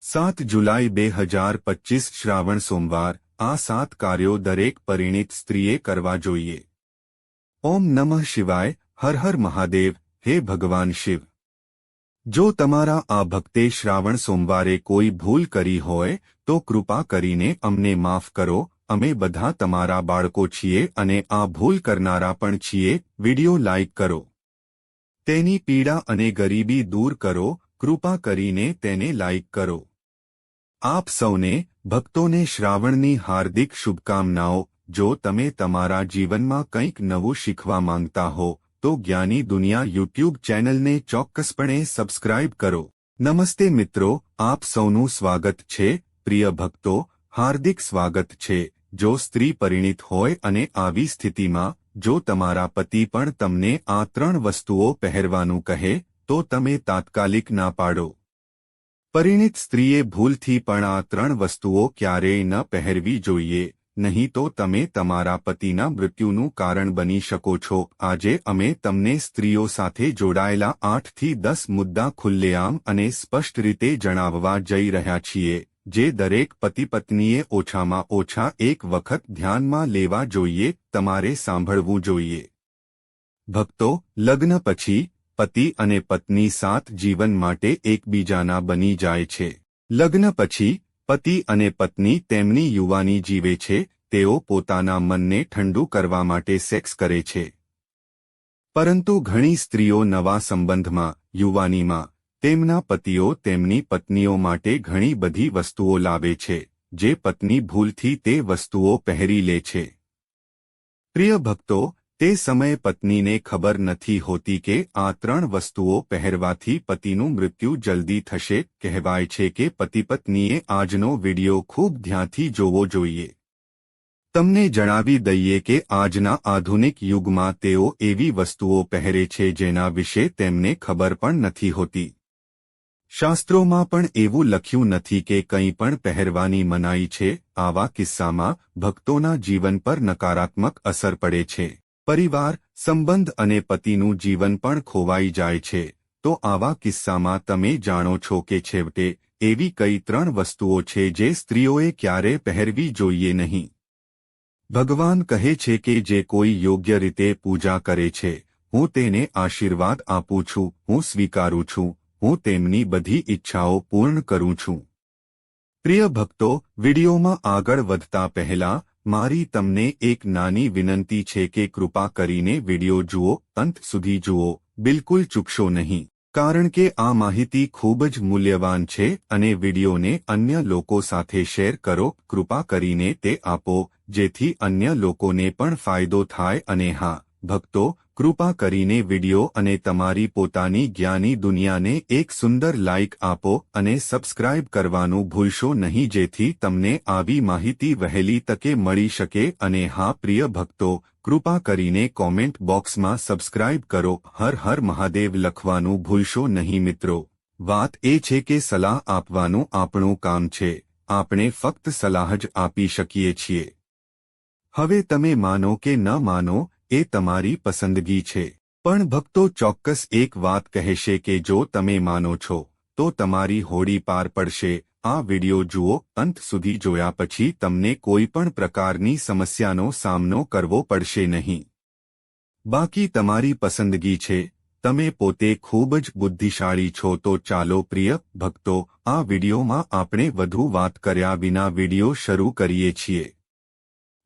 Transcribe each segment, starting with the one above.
7 જુલાઈ 2025 શ્રાવણ સોમવાર આ 7 કાર્યો દરેક પરિણીત સ્ત્રીએ કરવા જોઈએ। ઓમ નમઃ શિવાય। હર હર મહાદેવ। હે ભગવાન શિવ, જો તમારા આ ભક્તે શ્રાવણ સોમવારે કોઈ ભૂલ કરી હોય તો કૃપા કરીને અમને માફ કરો। અમે બધા તમારા બાળકો છીએ અને આ ભૂલ કરનારા પણ છીએ। વિડિયો લાઇક કરો, તેની પીડા અને ગરીબી દૂર કરો। કૃપા કરીને તેને લાઇક કરો। આપ સૌને ભક્તોને શ્રાવણની હાર્દિક શુભકામનાઓ। જો તમે તમારા જીવનમાં કંઈક નવું શીખવા માંગતા હો તો જ્ઞાની દુનિયા યુટ્યુબ ચેનલને ચોક્કસપણે સબસ્ક્રાઇબ કરો। નમસ્તે મિત્રો, આપ સૌનું સ્વાગત છે। પ્રિય ભક્તો, હાર્દિક સ્વાગત છે। જો સ્ત્રી પરિણીત હોય અને આવી સ્થિતિમાં જો તમારા પતિ પણ તમને આ 3 વસ્તુઓ પહેરવાનું કહે તો તમે તાત્કાલિક ના પાડો। પરિણીત સ્ત્રીએ ભૂલથી પણ આ 3 વસ્તુઓ ક્યારેય ન પહેરવી જોઈએ, નહીં તો તમે તમારા પતિના મૃત્યુનું કારણ બની શકો છો। આજે અમે તમને સ્ત્રીઓ સાથે જોડાયેલા 8 થી 10 મુદ્દા ખુલ્લેઆમ અને સ્પષ્ટ રીતે જણાવવા જઈ રહ્યા છીએ, જે દરેક પતિ પત્નીએ ઓછામાં ઓછા એક વખત ધ્યાનમાં લેવા જોઈએ। તમારે સાંભળવું જોઈએ। ભક્તો, લગ્ન પછી પતિ અને પત્ની સાત જીવન માટે એકબીજાના બની જાય છે। લગ્ન પછી પતિ અને પત્ની તેમની યુવાની જીવે છે। તેઓ પોતાના મનને ઠંડુ કરવા માટે સેક્સ કરે છે। પરંતુ ઘણી સ્ત્રીઓ નવા સંબંધમાં, યુવાનીમાં, તેમના પતિઓ તેમની પત્નીઓ માટે ઘણી બધી વસ્તુઓ લાવે છે, જે પત્ની ભૂલથી તે વસ્તુઓ પહેરી લે છે। પ્રિય ભક્તો, તે સમયે પત્નીને ખબર નથી હોતી કે આ 3 વસ્તુઓ પહેરવાથી પતિનું મૃત્યુ જલ્દી થશે। કહેવાય છે કે પતિ પત્નીએ આજનો વિડિયો ખૂબ ધ્યાનથી જોવો જોઈએ। તમને જણાવી દઈએ કે આજના આધુનિક યુગમાં તેઓ એવી વસ્તુઓ પહેરે છે જેના વિશે તેમને ખબર પણ નથી હોતી। શાસ્ત્રોમાં પણ એવું લખ્યું નથી કે કંઈ પણ પહેરવાની મનાઈ છે। આવા કિસ્સામાં ભક્તોના જીવન પર નકારાત્મક અસર પડે છે। પરિવાર, સંબંધ અને પતિનું જીવન પણ ખોવાઈ જાય છે। તો આવા કિસ્સામાં તમે જાણો છો કે છેવટે એવી કઈ 3 વસ્તુઓ છે જે સ્ત્રીઓએ ક્યારે પહેરવી જોઈએ નહીં। ભગવાન કહે છે કે જે કોઈ યોગ્ય રીતે પૂજા કરે છે, હું તેને આશીર્વાદ આપું છું, હું સ્વીકારું છું, હું તેમની બધી ઈચ્છાઓ પૂર્ણ કરું છું। પ્રિય ભક્તો, વિડિયોમાં આગળ વધતા પહેલા મારી તમને એક નાની વિનંતી છે કે કૃપા કરીને વિડિયો જુઓ, અંત સુધી જુઓ, બિલકુલ ચૂકશો નહીં, કારણ કે આ માહિતી ખૂબ જ મૂલ્યવાન છે અને વિડિયોને અન્ય લોકો સાથે શેર કરો। કૃપા કરીને તે આપો જેથી અન્ય લોકોને પણ ફાયદો થાય। અને હા ભક્તો, કૃપા કરીને વિડિયો અને તમારી પોતાની જ્ઞાની દુનિયાને એક સુંદર લાઇક આપો અને સબસ્ક્રાઇબ કરવાનું ભૂલશો નહીં, જેથી તમને આવી માહિતી વહેલી તકે મળી શકે। અને હા પ્રિય ભક્તો, કૃપા કરીને કોમેન્ટ બોક્સમાં સબસ્ક્રાઇબ કરો, હર હર મહાદેવ લખવાનું ભૂલશો નહીં। મિત્રો, વાત એ છે કે સલાહ આપવાનું આપણું કામ છે। આપણે ફક્ત સલાહ જ આપી શકીએ છીએ। હવે તમે માનો કે ન માનો એ તમારી પસંદગી છે। પણ ભક્તો ચોક્કસ એક વાત કહેશે કે જો તમે માનો છો તો તમારી હોડી પાર પડશે। આ વિડિયો જુઓ, અંત સુધી જોયા પછી તમને કોઈ પણ પ્રકારની સમસ્યાનો સામનો કરવો પડશે નહીં। બાકી તમારી પસંદગી છે। તમે પોતે ખૂબ જ બુદ્ધિશાળી છો। તો ચાલો પ્રિય ભક્તો, આ વિડિયોમાં આપણે વધુ વાત કર્યા વિના વિડિયો શરૂ કરીએ છીએ।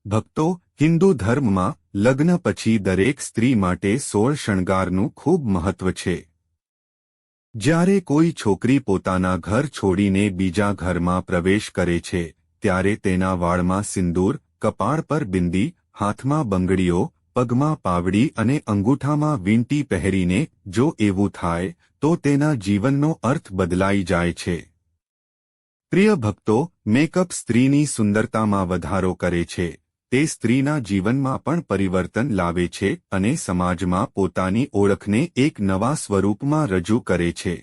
ભક્તો, હિન્દુ ધર્મમાં લગ્ન પછી દરેક સ્ત્રી માટે 16 શણગારનું ખૂબ મહત્વ છે। જ્યારે કોઈ છોકરી પોતાના ઘર છોડીને બીજા ઘરમાં પ્રવેશ કરે છે ત્યારે તેના વાળમાં સિંદૂર, કપાળ પર બિંદી, હાથમાં બંગડીઓ, પગમાં પાવડી અને અંગૂઠામાં વીંટી પહેરીને જો એવું થાય તો તેના જીવનનો અર્થ બદલાઈ જાય છે। પ્રિય ભક્તો, મેકઅપ સ્ત્રીની સુંદરતામાં વધારો કરે છે, તે સ્ત્રીના જીવનમાં પણ પરિવર્તન લાવે છે અને સમાજમાં પોતાની ઓળખને એક નવા સ્વરૂપમાં રજૂ કરે છે।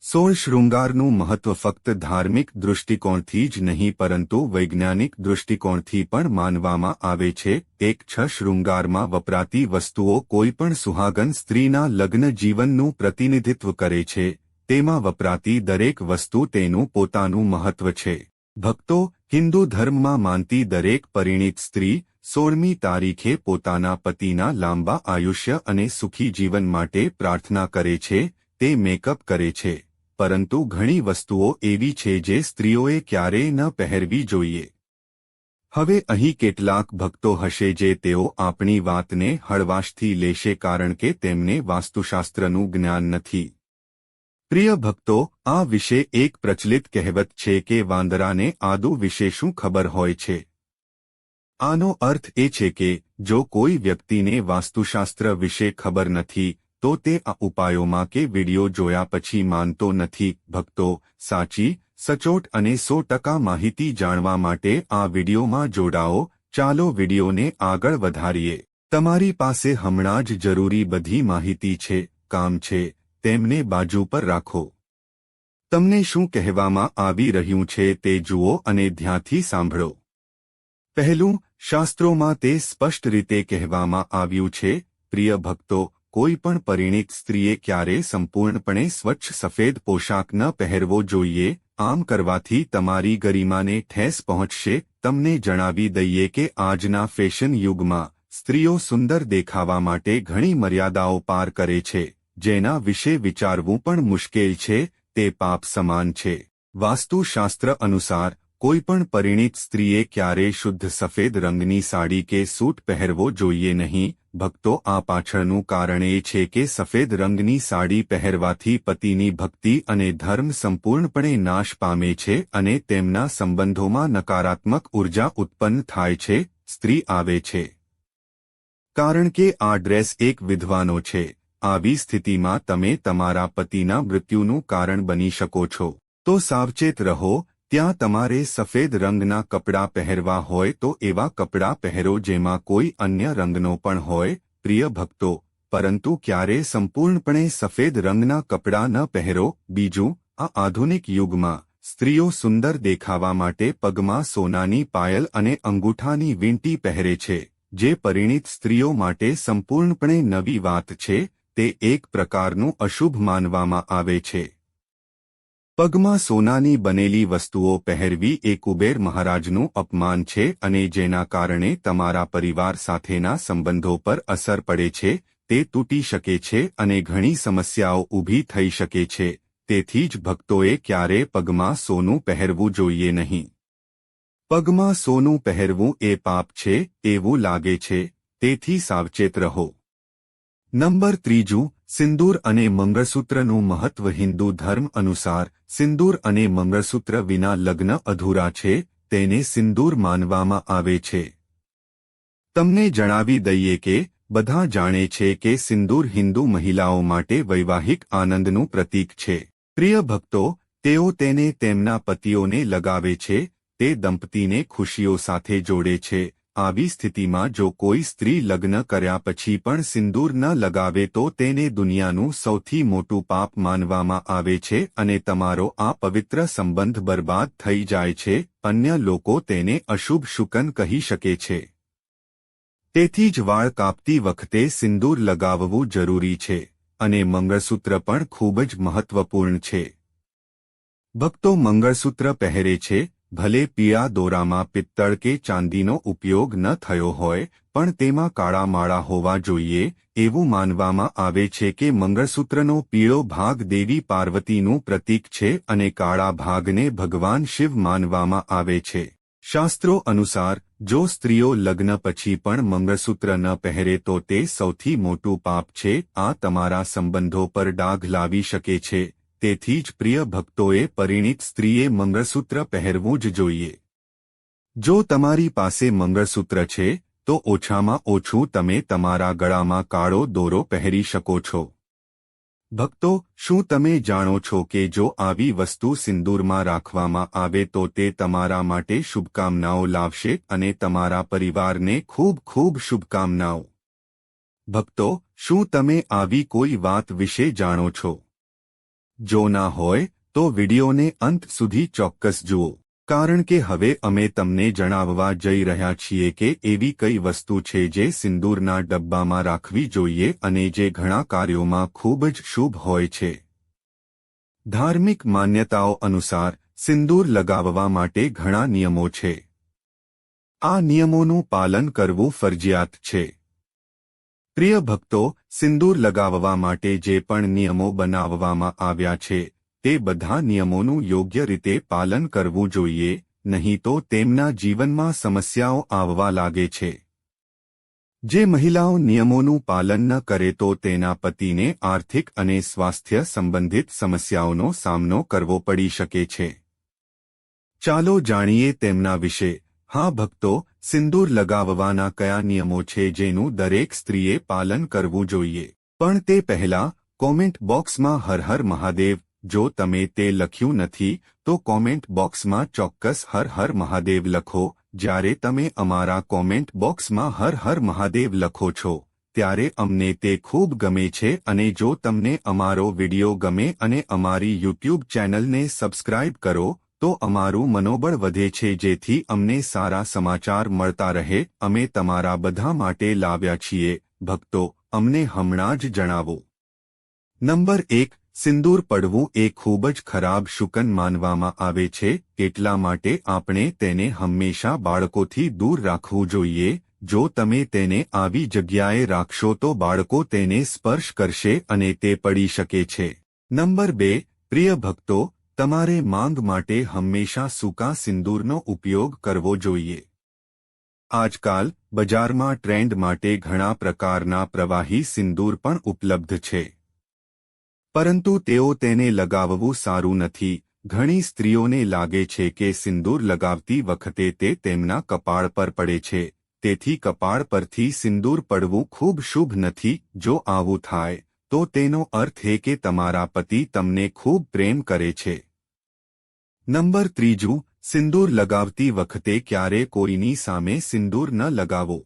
16 શૃંગારનું મહત્વ ફક્ત ધાર્મિક દૃષ્ટિકોણથી જ નહીં પરંતુ વૈજ્ઞાનિક દૃષ્ટિકોણથી પણ માનવામાં આવે છે। એક 6 શૃંગારમાં વપરાતી વસ્તુઓ કોઈપણ સુહાગન સ્ત્રીના લગ્ન જીવનનું પ્રતિનિધિત્વ કરે છે। તેમાં વપરાતી દરેક વસ્તુ તેનું પોતાનું મહત્વ છે. ભક્તો, હિન્દુ ધર્મમાં માનતી દરેક પરિણીત સ્ત્રી 16મી તારીખે પોતાના પતિના લાંબા આયુષ્ય અને સુખી જીવન માટે પ્રાર્થના કરે છે. તે મેકઅપ કરે છે, પરંતુ ઘણી વસ્તુઓ એવી છે જે સ્ત્રીઓએ ક્યારેય ન પહેરવી જોઈએ. હવે અહીં કેટલાક ભક્તો હશે જે તેઓ આપણી વાતને હળવાશથી લેશે કારણ કે તેમને વાસ્તુશાસ્ત્રનું જ્ઞાન નથી. પ્રિય ભક્તો, આ વિશે એક પ્રચલિત કહેવત છે કે વાંદરાને આદુ વિશે શું ખબર હોય છે. આનો અર્થ એ છે કે જો કોઈ વ્યક્તિને વાસ્તુશાસ્ત્ર વિશે ખબર નથી તો તે આ ઉપાયોમાં કે વિડિયો જોયા પછી માનતો નથી. ભક્તો, સાચી, સચોટ અને 100% માહિતી જાણવા માટે આ વિડિયોમાં જોડાઓ. ચાલો વિડિયોને આગળ વધારીએ. તમારી પાસે હમણાં જ જરૂરી બધી માહિતી છે, કામ છે, તેમને બાજુ પર રાખો. તમને શું કહેવામાં આવી રહ્યું છે તે જુઓ અને ધ્યાનથી સાંભળો. પહેલું, શાસ્ત્રોમાં તે સ્પષ્ટ રીતે કહેવામાં આવ્યું છે. પ્રિય ભક્તો, કોઈ પણ પરિણીત સ્ત્રીએ ક્યારે સંપૂર્ણપણે સ્વચ્છ સફેદ પોશાક ન પહેરવો જોઈએ. આમ કરવાથી તમારી ગરિમાને ઠેસ પહોંચશે. તમને જણાવી દઈએ કે આજના ફેશન યુગમાં સ્ત્રીઓ સુંદર દેખાવા માટે ઘણી મર્યાદાઓ પાર કરે છે, જેના વિશે વિચારવું પણ મુશ્કેલ છે. તે પાપ સમાન છે. વાસ્તુશાસ્ત્ર અનુસાર કોઈપણ પરિણીત સ્ત્રીએ ક્યારેય શુદ્ધ સફેદ રંગની સાડી કે સૂટ પહેરવો જોઈએ નહીં. ભક્તો, આ પાછળનું કારણ એ છે કે સફેદ રંગની સાડી પહેરવાથી પતિની ભક્તિ અને ધર્મ સંપૂર્ણપણે નાશ પામે છે અને તેમના સંબંધોમાં નકારાત્મક ઉર્જા ઉત્પન્ન થાય છે. સ્ત્રી આવે છે કારણ કે આ ડ્રેસ એક વિધવાનો છે. આવી સ્થિતિમાં તમે તમારા પતિના મૃત્યુનું કારણ બની શકો છો. તો સાવચેત રહો. ત્યાં તમારે સફેદ રંગના કપડાં પહેરવા હોય તો એવા કપડાં પહેરો જેમાં કોઈ અન્ય રંગનો પણ હોય. પ્રિય ભક્તો, પરંતુ ક્યારે સંપૂર્ણપણે સફેદ રંગના કપડાં ન પહેરો. બીજું, આ આધુનિક યુગમાં સ્ત્રીઓ સુંદર દેખાવા માટે પગમાં સોનાની પાયલ અને અંગૂઠાની વીંટી પહેરે છે, જે પરિણીત સ્ત્રીઓ માટે સંપૂર્ણપણે નવી વાત છે. તે એક પ્રકારનું અશુભ માનવામાં આવે છે. પગમાં સોનાની બનેલી વસ્તુઓ પહેરવી એ કુબેર મહારાજનું અપમાન છે અને જેના કારણે તમારા પરિવાર સાથેના સંબંધો પર અસર પડે છે. તે તૂટી શકે છે અને ઘણી સમસ્યાઓ ઊભી થઈ શકે છે. તેથી જ ભક્તોએ ક્યારે પગમાં સોનું પહેરવું જોઈએ નહીં. પગમાં સોનું પહેરવું એ પાપ છે એવું લાગે છે, તેથી સાવચેત રહો. નંબર 3, સિંદૂર અને મંગળસૂત્રનું મહત્વ. હિન્દુ ધર્મ અનુસાર સિંદૂર અને મંગળસૂત્ર વિના લગ્ન અધૂરા છે. તેને સિંદૂર માનવામાં આવે છે. તમને જણાવી દઈએ કે બધા જાણે છે કે સિંદૂર હિન્દુ મહિલાઓ માટે વૈવાહિક આનંદનું પ્રતીક છે. પ્રિય ભક્તો, તેઓ તેને તેમના પતિઓને લગાવે છે. તે દંપતીને ખુશીઓ સાથે જોડે છે. આવી સ્થિતિમાં જો કોઈ સ્ત્રી લગ્ન કર્યા પછી પણ સિંદૂર ન લગાવે તો તેને દુનિયાનું સૌથી મોટું પાપ માનવામાં આવે છે અને તમારો આ પવિત્ર સંબંધ બરબાદ થઈ જાય છે. અન્ય લોકો તેને અશુભ શુકન કહી શકે છે. તેથી જ વાળ કાપતી વખતે સિંદૂર લગાવવું જરૂરી છે અને મંગળસૂત્ર પણ ખૂબ જ મહત્વપૂર્ણ છે. ભક્તો મંગળસૂત્ર પહેરે છે, ભલે પીળા દોરામાં પિત્તળ કે ચાંદીનો ઉપયોગ ન થયો હોય, પણ તેમાં કાળા માળા હોવા જોઈએ. એવું માનવામાં આવે છે કે મંગળસૂત્રનો પીળો ભાગ દેવી પાર્વતીનું પ્રતીક છે અને કાળા ભાગને ભગવાન શિવ માનવામાં આવે છે. શાસ્ત્રો અનુસાર જો સ્ત્રીઓ લગ્ન પછી પણ મંગળસૂત્ર ન પહેરે તો તે સૌથી મોટું પાપ છે. આ તમારા સંબંધો પર ડાઘ લાવી શકે છે. તેથી જ પ્રિય ભક્તોએ પરિણીત સ્ત્રીએ મંગળસૂત્ર પહેરવું જ જોઈએ. જો તમારી પાસે મંગળસૂત્ર છે તો ઓછામાં ઓછું તમે તમારા ગળામાં કાળો દોરો પહેરી શકો છો. ભક્તો, શું તમે જાણો છો કે જો આવી વસ્તુ સિંદૂરમાં રાખવામાં આવે તો તે તમારા માટે શુભકામનાઓ લાવશે અને તમારા પરિવારને ખૂબ ખૂબ શુભકામનાઓ. ભક્તો, શું તમે આવી કોઈ વાત વિશે જાણો છો? જો ના હોય તો વિડિયોને અંત સુધી ચોક્કસ જુઓ, કારણ કે હવે અમે તમને જણાવવા જઈ રહ્યા છીએ કે એવી કઈ વસ્તુ છે જે સિંદૂરના ડબ્બામાં રાખવી જોઈએ અને જે ઘણા કાર્યોમાં ખૂબ જ શુભ હોય છે. ધાર્મિક માન્યતાઓ અનુસાર સિંદૂર લગાવવા માટે ઘણા નિયમો છે. આ નિયમોનું પાલન કરવું ફરજિયાત છે. પ્રિય ભક્તો, સિંદૂર લગાવવા માટે જે પણ નિયમો બનાવવામાં આવ્યા છે તે બધા નિયમોનું યોગ્ય રીતે પાલન કરવું જોઈએ, નહીં તો તેમના જીવનમાં સમસ્યાઓ આવવા લાગે છે. જે મહિલાઓ નિયમોનું પાલન ન કરે તો તેના પતિને આર્થિક અને સ્વાસ્થ્ય સંબંધિત સમસ્યાઓનો સામનો કરવો પડી શકે છે. ચાલો જાણીએ તેમના વિશે. હા ભક્તો, સિંદૂર લગાવવાના કયા નિયમો છે જેનું દરેક સ્ત્રીએ પાલન કરવું જોઈએ. પણ તે પહેલા કોમેન્ટ બોક્સમાં હર હર મહાદેવ, જો તમે તે લખ્યું નથી તો કોમેન્ટ બોક્સમાં ચોક્કસ હર હર મહાદેવ લખો. જ્યારે તમે અમારા કોમેન્ટ બોક્સમાં હર હર મહાદેવ લખો છો ત્યારે અમને તે ખૂબ ગમે છે, અને જો તમને અમારો વિડિયો ગમે અને અમારી યુટ્યુબ ચેનલને સબસ્ક્રાઇબ કરો તો અમારું મનોબળ વધે છે, જેથી અમને સારા સમાચાર મળતા રહે. અમે તમારા બધા માટે લાવ્યા છીએ. ભક્તો, અમને હમણાં જ જણાવો. નંબર 1. સિંદૂર પડવું એ ખૂબ જ ખરાબ શુકન માનવામાં આવે છે, એટલા માટે આપણે તેને હંમેશા બાળકોથી દૂર રાખવું જોઈએ. જો તમે તેને આવી જગ્યાએ રાખશો તો બાળકો તેને સ્પર્શ કરશે અને તે પડી શકે છે. નંબર 2. પ્રિય ભક્તો, તમારે માંગ માટે હંમેશા સૂકા સિંદૂરનો ઉપયોગ કરવો જોઈએ. આજકાલ બજારમાં ટ્રેન્ડ માટે ઘણા પ્રકારના પ્રવાહી સિંદૂર પણ ઉપલબ્ધ છે, પરંતુ તેઓ તેને લગાવવું સારું નથી. ઘણી સ્ત્રીઓને લાગે છે કે સિંદૂર લગાવતી વખતે તે તેમના કપાળ પર પડે છે, તેથી કપાળ પરથી સિંદૂર પડવું ખૂબ શુભ નથી. જો આવું થાય તો તેનો અર્થ એ કે તમારા પતિ તમને ખૂબ પ્રેમ કરે છે. નંબર 3. સિંદૂર લગાવતી વખતે ક્યારે કોઈની સામે સિંદૂર ન લગાવો.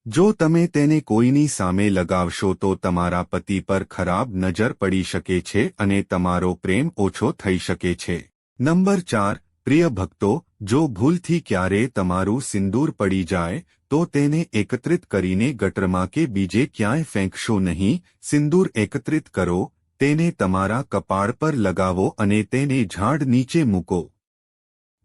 જો તમે તેને કોઈની સામે લગાવશો તો તમારા પતિ પર ખરાબ નજર પડી શકે છે અને તમારો પ્રેમ ઓછો થઈ શકે છે. નંબર 4. પ્રિય ભક્તો, જો ભૂલથી ક્યારે તમારું સિંદૂર પડી જાય તો તેને એકત્રિત કરીને ગટરમાં કે બીજે ક્યાંય ફેંકશો નહીં. સિંદૂર એકત્રિત કરો, તેને તમારા કપાળ પર લગાવો અને તેને ઝાડ નીચે મૂકો.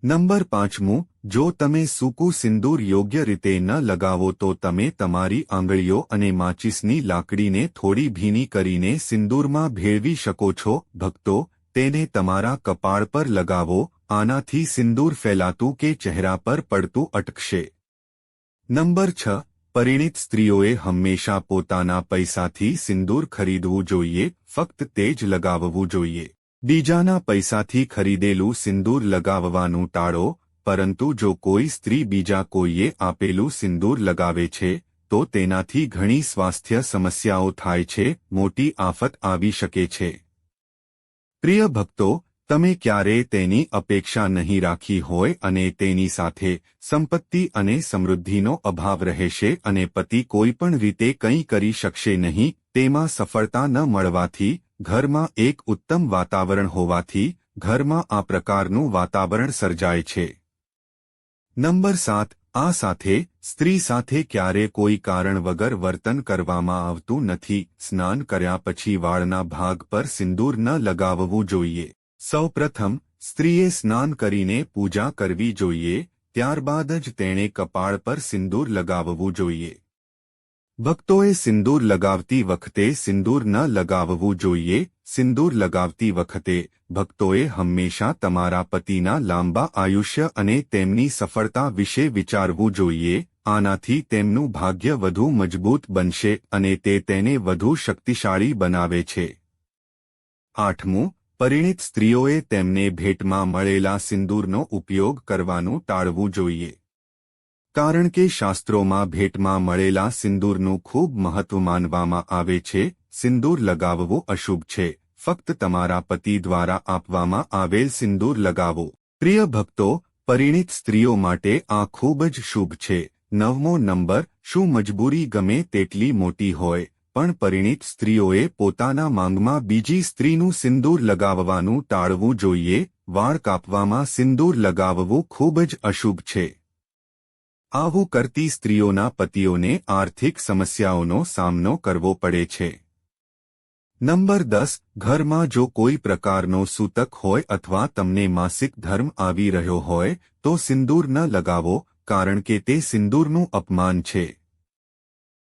નંબર 5. જો તમે સૂકું સિંદૂર યોગ્ય રીતે ન લગાવો તો તમે તમારી આંગળીઓ અને માચીસની લાકડીને થોડી ભીની કરીને સિંદૂરમાં ભેળવી શકો છો. ભક્તો, તેને તમારા કપાળ પર લગાવો. આનાથી સિંદૂર ફેલાતું કે ચહેરા પર પડતું અટકશે. નંબર 6. પરિણીત સ્ત્રીઓએ હંમેશા પોતાના પૈસાથી સિંદૂર ખરીદવું જોઈએ, ફક્ત તે જ લગાવવું જોઈએ. બીજાના પૈસાથી ખરીદેલું સિંદૂર લગાવવાનું ટાળો. પરંતુ જો કોઈ સ્ત્રી બીજા કોઈએ આપેલું સિંદૂર લગાવે છે તો તેનાથી ઘણી સ્વાસ્થ્ય સમસ્યાઓ થાય છે, મોટી આફત આવી શકે છે. પ્રિય ભક્તો, તમે ક્યારેય તેની અપેક્ષા નહીં રાખી હોય અને તેની સાથે સંપત્તિ અને સમૃદ્ધિનો અભાવ રહેશે અને પતિ કોઈ પણ રીતે કંઈ કરી શકશે નહીં. તેમાં સફળતા ન મળવાથી, ઘરમાં એક ઉત્તમ વાતાવરણ હોવાથી ઘરમાં આ પ્રકારનું વાતાવરણ સર્જાય છે. નંબર 7. આ સાથે સ્ત્રી સાથે ક્યારે કોઈ કારણ વગર વર્તન કરવામાં આવતું નથી. સ્નાન કર્યા પછી વાળના ભાગ પર સિંદૂર ન લગાવવું જોઈએ. સૌપ્રથમ સ્ત્રીએ સ્નાન કરીને પૂજા કરવી જોઈએ, ત્યારબાદ જ તેણે કપાળ પર સિંદૂર લગાવવું જોઈએ. ભક્તોએ સિંદૂર લગાવતી વખતે સિંદૂર ન લગાવવું જોઈએ. સિંદૂર લગાવતી વખતે ભક્તોએ હંમેશા તમારા પતિના લાંબા આયુષ્ય અને તેમની સફળતા વિશે વિચારવું જોઈએ. આનાથી તેમનું ભાગ્ય વધુ મજબૂત બનશે અને તે તેને વધુ શક્તિશાળી બનાવે છે. 8. પરિણીત સ્ત્રીઓએ તેમને ભેટમાં મળેલા સિંદૂરનો ઉપયોગ કરવાનું ટાળવું જોઈએ. કારણ કે શાસ્ત્રોમાં ભેટમાં મળેલા સિંદૂરનું ખૂબ મહત્વ માનવામાં આવે છે. સિંદૂર લગાવવું અશુભ છે. ફક્ત તમારા પતિ દ્વારા આપવામાં આવેલ સિંદૂર લગાવો. પ્રિય ભક્તો, પરિણીત સ્ત્રીઓ માટે આ ખૂબ જ શુભ છે. 9મો નંબર. શું મજબૂરી ગમે તેટલી મોટી હોય પણ પરિણીત સ્ત્રીઓએ પોતાના માંગમાં બીજી સ્ત્રીનું સિંદૂર લગાવવાનું ટાળવું જોઈએ. વાળ કાપવામાં સિંદૂર લગાવવું ખૂબ જ અશુભ છે. આવું કરતી સ્ત્રીઓના પતિઓને આર્થિક સમસ્યાઓનો સામનો કરવો પડે છે. નંબર 10 ઘરમાં જો કોઈ પ્રકારનો સૂતક હોય અથવા તમને માસિક ધર્મ આવી રહ્યો હોય તો સિંદૂર ન લગાવો, કારણ કે તે સિંદૂરનું અપમાન છે.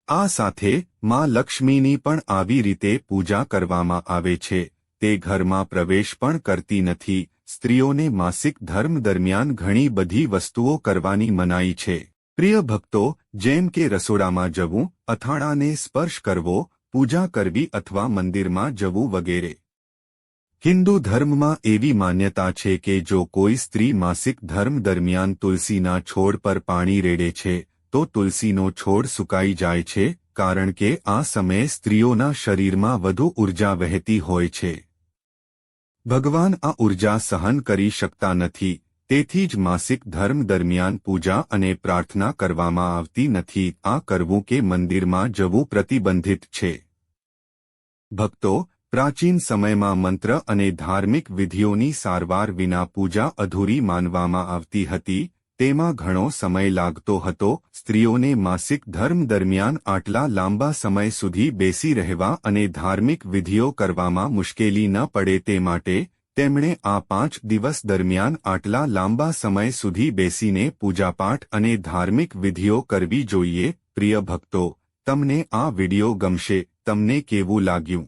આ સાથે માં લક્ષ્મીની પણ આવી રીતે પૂજા કરવામાં આવે છે. તે ઘરમાં પ્રવેશ પણ કરતી નથી. સ્ત્રીઓને માસિક ધર્મ દરમિયાન ઘણી બધી વસ્તુઓ કરવાની મનાઈ છે. પ્રિય ભક્તો, જેમ કે રસોડામાં જવું, અથાણાને સ્પર્શ કરવો, પૂજા કરવી અથવા મંદિરમાં જવું વગેરે. હિન્દુ ધર્મમાં એવી માન્યતા છે કે જો કોઈ સ્ત્રી માસિક ધર્મ દરમિયાન તુલસીના છોડ પર પાણી રેડે છે તો તુલસીનો છોડ સુકાઈ જાય છે, કારણ કે આ સમયે સ્ત્રીઓના શરીરમાં વધુ ઉર્જા વહેતી હોય છે. ભગવાન આ ઉર્જા સહન કરી શકતા નથી, તેથી જ માસિક ધર્મ દરમિયાન પૂજા અને પ્રાર્થના કરવામાં આવતી નથી. આ કરવું કે મંદિરમાં જવું પ્રતિબંધિત છે. ભક્તો, પ્રાચીન સમયમાં મંત્ર અને ધાર્મિક વિધિઓની સારવાર વિના પૂજા અધૂરી માનવામાં આવતી હતી. તેમાં ઘણો સમય લાગતો હતો. સ્ત્રીઓને માસિક ધર્મ દરમિયાન આટલા લાંબા સમય સુધી બેસી રહેવા અને ધાર્મિક વિધિઓ કરવામાં મુશ્કેલી ન પડે તે માટે તેમણે આ 5 દિવસ દરમિયાન આટલા લાંબા સમય સુધી બેસીને પૂજાપાઠ અને ધાર્મિક વિધિઓ કરવી જોઈએ. પ્રિય ભક્તો, તમને આ વિડિયો ગમશે. તમને કેવું લાગ્યું?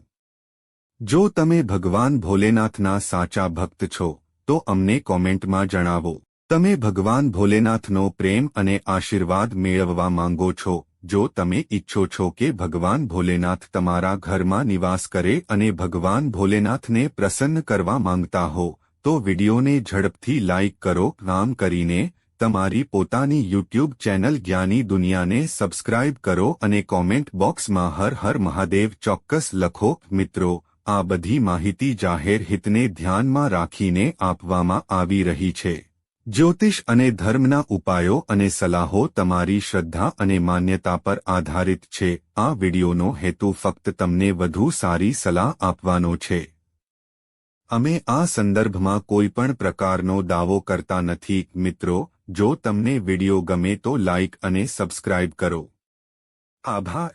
જો તમે ભગવાન ભોલેનાથના સાચા ભક્ત છો તો અમને કોમેન્ટમાં જણાવો. તમે ભગવાન ભોલેનાથનો પ્રેમ અને આશીર્વાદ મેળવવા માંગો છો? જો તમે ઈચ્છો છો કે ભગવાન ભોલેનાથ તમારા ઘરમાં નિવાસ કરે અને ભગવાન ભોલેનાથને પ્રસન્ન કરવા માંગતા હો તો વિડિયોને ઝડપથી લાઇક કરો. આમ કરીને તમારી પોતાની યુટ્યુબ ચેનલ જ્ઞાની દુનિયાને સબસ્ક્રાઇબ કરો અને કોમેન્ટ બોક્સમાં હર હર મહાદેવ ચોક્કસ લખો. મિત્રો, આ બધી માહિતી જાહેર હિતને ધ્યાનમાં રાખીને આપવામાં આવી રહી છે. જ્યોતિષ અને ધર્મના ઉપાયો અને સલાહો તમારી શ્રદ્ધા અને માન્યતા પર આધારિત છે. આ વિડિયોનો હેતુ ફક્ત તમને વધુ સારી સલાહ આપવાનો છે. અમે આ સંદર્ભમાં કોઈ પણ પ્રકારનો દાવો કરતા નથી. મિત્રો, જો તમને વિડિયો ગમે તો લાઇક અને સબસ્ક્રાઇબ કરો. આભાર.